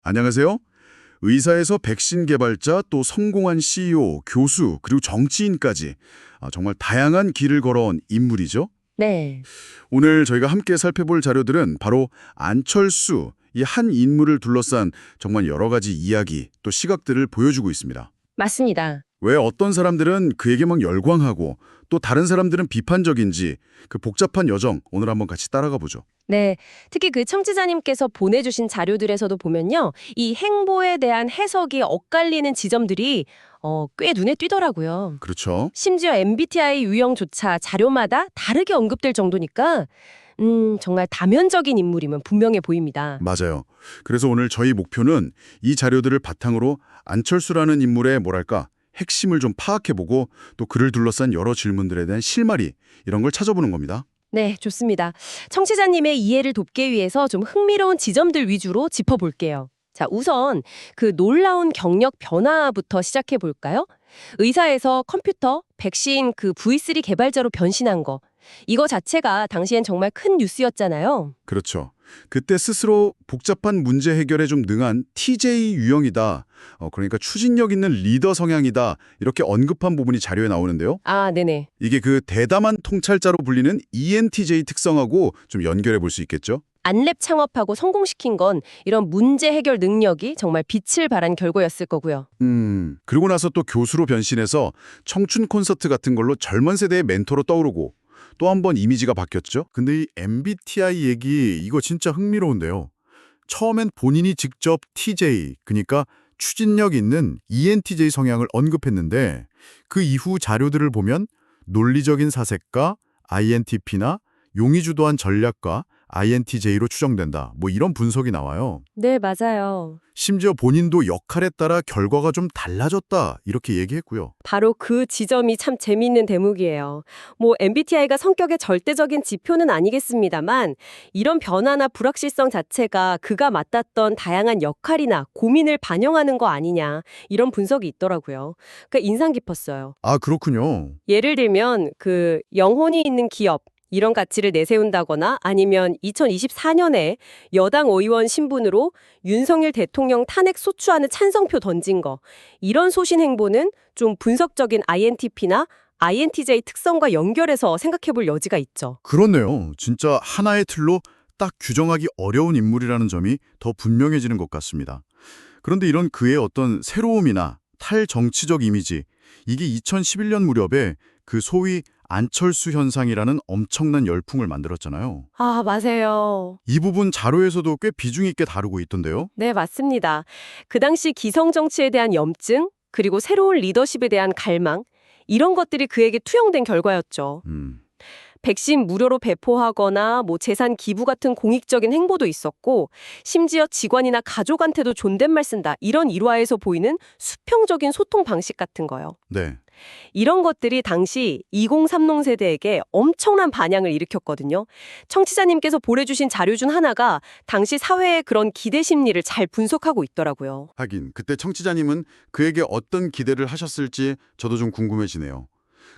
안녕하세요. 의사에서 백신 개발자, 또 성공한 CEO, 교수, 그리고 정치인까지 정말 다양한 길을 걸어온 인물이죠. 네, 오늘 저희가 함께 살펴볼 자료들은 바로 안철수, 이 한 인물을 둘러싼 정말 여러 가지 이야기, 또 시각들을 보여주고 있습니다. 맞습니다. 왜 어떤 사람들은 그에게 막 열광하고 또 다른 사람들은 비판적인지 그 복잡한 여정 오늘 한번 같이 따라가 보죠. 네, 특히 그 청취자님께서 보내주신 자료들에서도 보면요. 이 행보에 대한 해석이 엇갈리는 지점들이 꽤 눈에 띄더라고요. 그렇죠. 심지어 MBTI 유형조차 자료마다 다르게 언급될 정도니까 정말 다면적인 인물임은 분명해 보입니다. 맞아요. 그래서 오늘 저희 목표는 이 자료들을 바탕으로 안철수라는 인물의 뭐랄까 핵심을 좀 파악해보고 또 그를 둘러싼 여러 질문들에 대한 실마리 이런 걸 찾아보는 겁니다. 네, 좋습니다. 청취자님의 이해를 돕기 위해서 좀 흥미로운 지점들 위주로 짚어볼게요. 자, 우선 그 놀라운 경력 변화부터 시작해 볼까요? 의사에서 컴퓨터, 백신 그 V3 개발자로 변신한 거. 이거 자체가 당시엔 정말 큰 뉴스였잖아요. 그렇죠. 그때 스스로 복잡한 문제 해결에 좀 능한 TJ 유형이다. 그러니까 추진력 있는 리더 성향이다. 이렇게 언급한 부분이 자료에 나오는데요. 아, 네네. 이게 그 대담한 통찰자로 불리는 ENTJ 특성하고 좀 연결해 볼 수 있겠죠? 안랩 창업하고 성공시킨 건 이런 문제 해결 능력이 정말 빛을 발한 결과였을 거고요. 그리고 나서 또 교수로 변신해서 청춘 콘서트 같은 걸로 젊은 세대의 멘토로 떠오르고 또 한 번 이미지가 바뀌었죠. 근데 이 MBTI 얘기 이거 진짜 흥미로운데요. 처음엔 본인이 직접 TJ, 그러니까 추진력 있는 ENTJ 성향을 언급했는데 그 이후 자료들을 보면 논리적인 사색가, INTP나 용의 주도한 전략가, INTJ로 추정된다. 뭐 이런 분석이 나와요. 네, 맞아요. 심지어 본인도 역할에 따라 결과가 좀 달라졌다 이렇게 얘기했고요. 바로 그 지점이 참 재미있는 대목이에요. 뭐 MBTI가 성격의 절대적인 지표는 아니겠습니다만 이런 변화나 불확실성 자체가 그가 맡았던 다양한 역할이나 고민을 반영하는 거 아니냐 이런 분석이 있더라고요. 그러니까 인상 깊었어요. 아, 그렇군요. 예를 들면 그 영혼이 있는 기업 이런 가치를 내세운다거나 아니면 2024년에 여당 의원 신분으로 윤석열 대통령 탄핵 소추안을 찬성표 던진 거 이런 소신 행보는 좀 분석적인 INTP나 INTJ 특성과 연결해서 생각해 볼 여지가 있죠. 그렇네요. 진짜 하나의 틀로 딱 규정하기 어려운 인물이라는 점이 더 분명해지는 것 같습니다. 그런데 이런 그의 어떤 새로움이나 탈정치적 이미지, 이게 2011년 무렵에 그 소위 안철수 현상이라는 엄청난 열풍을 만들었잖아요. 아, 맞아요. 이 부분 자료에서도 꽤 비중 있게 다루고 있던데요. 네, 맞습니다. 그 당시 기성 정치에 대한 염증, 그리고 새로운 리더십에 대한 갈망, 이런 것들이 그에게 투영된 결과였죠. 백신 무료로 배포하거나 뭐 재산 기부 같은 공익적인 행보도 있었고 심지어 직원이나 가족한테도 존댓말 쓴다. 이런 일화에서 보이는 수평적인 소통 방식 같은 거요. 네. 이런 것들이 당시 2030 세대에게 엄청난 반향을 일으켰거든요. 청취자님께서 보내주신 자료 중 하나가 당시 사회의 그런 기대 심리를 잘 분석하고 있더라고요. 하긴 그때 청취자님은 그에게 어떤 기대를 하셨을지 저도 좀 궁금해지네요.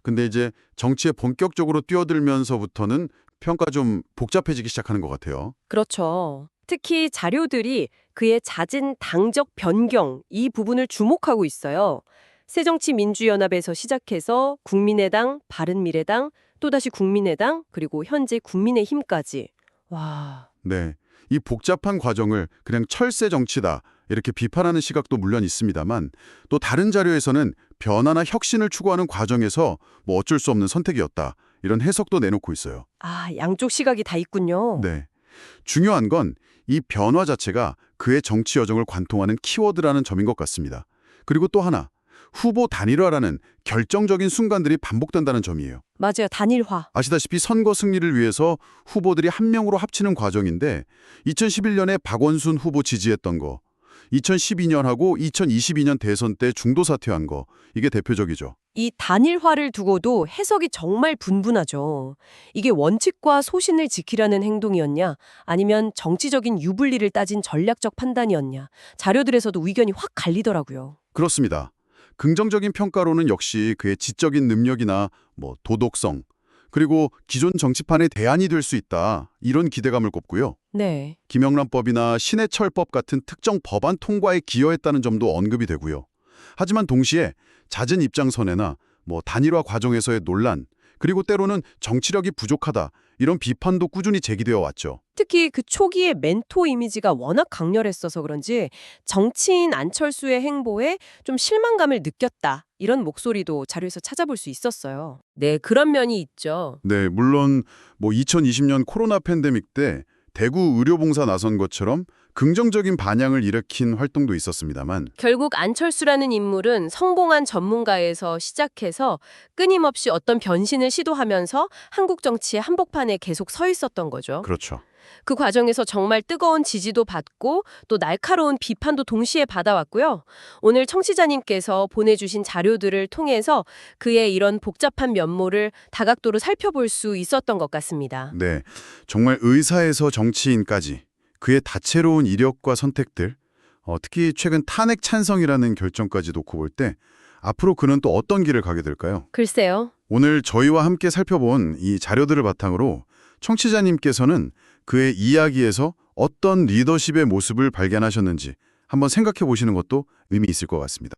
근데 이제 정치에 본격적으로 뛰어들면서부터는 평가 좀 복잡해지기 시작하는 것 같아요. 그렇죠. 특히 자료들이 그의 잦은 당적 변경 이 부분을 주목하고 있어요. 새정치민주연합에서 시작해서 국민의당, 바른미래당, 또다시 국민의당, 그리고 현재 국민의힘까지. 와, 네, 이 복잡한 과정을 그냥 철새 정치다 이렇게 비판하는 시각도 물론 있습니다만 또 다른 자료에서는 변화나 혁신을 추구하는 과정에서 뭐 어쩔 수 없는 선택이었다 이런 해석도 내놓고 있어요. 아, 양쪽 시각이 다 있군요. 네, 중요한 건 이 변화 자체가 그의 정치 여정을 관통하는 키워드라는 점인 것 같습니다. 그리고 또 하나, 후보 단일화라는 결정적인 순간들이 반복된다는 점이에요. 맞아요. 단일화. 아시다시피 선거 승리를 위해서 후보들이 한 명으로 합치는 과정인데 2011년에 박원순 후보 지지했던 거, 2012년하고 2022년 대선 때 중도 사퇴한 거, 이게 대표적이죠. 이 단일화를 두고도 해석이 정말 분분하죠. 이게 원칙과 소신을 지키려는 행동이었냐, 아니면 정치적인 유불리를 따진 전략적 판단이었냐, 자료들에서도 의견이 확 갈리더라고요. 그렇습니다. 긍정적인 평가로는 역시 그의 지적인 능력이나 뭐 도덕성, 그리고 기존 정치판의 대안이 될 수 있다. 이런 기대감을 꼽고요. 네. 김영란법이나 신해철법 같은 특정 법안 통과에 기여했다는 점도 언급이 되고요. 하지만 동시에 잦은 입장 선회나 단일화 과정에서의 논란, 그리고 때로는 정치력이 부족하다. 이런 비판도 꾸준히 제기되어 왔죠. 특히 그 초기의 멘토 이미지가 워낙 강렬했어서 그런지 정치인 안철수의 행보에 좀 실망감을 느꼈다. 이런 목소리도 자료에서 찾아볼 수 있었어요. 네, 그런 면이 있죠. 네, 물론 2020년 코로나 팬데믹 때 대구 의료봉사 나선 것처럼 긍정적인 반향을 일으킨 활동도 있었습니다만 결국 안철수라는 인물은 성공한 전문가에서 시작해서 끊임없이 어떤 변신을 시도하면서 한국 정치의 한복판에 계속 서 있었던 거죠. 그렇죠. 그 과정에서 정말 뜨거운 지지도 받고 또 날카로운 비판도 동시에 받아왔고요. 오늘 청취자님께서 보내주신 자료들을 통해서 그의 이런 복잡한 면모를 다각도로 살펴볼 수 있었던 것 같습니다. 네, 정말 의사에서 정치인까지 그의 다채로운 이력과 선택들, 특히 최근 탄핵 찬성이라는 결정까지 놓고 볼 때 앞으로 그는 또 어떤 길을 가게 될까요? 글쎄요. 오늘 저희와 함께 살펴본 이 자료들을 바탕으로 청취자님께서는 그의 이야기에서 어떤 리더십의 모습을 발견하셨는지 한번 생각해 보시는 것도 의미 있을 것 같습니다.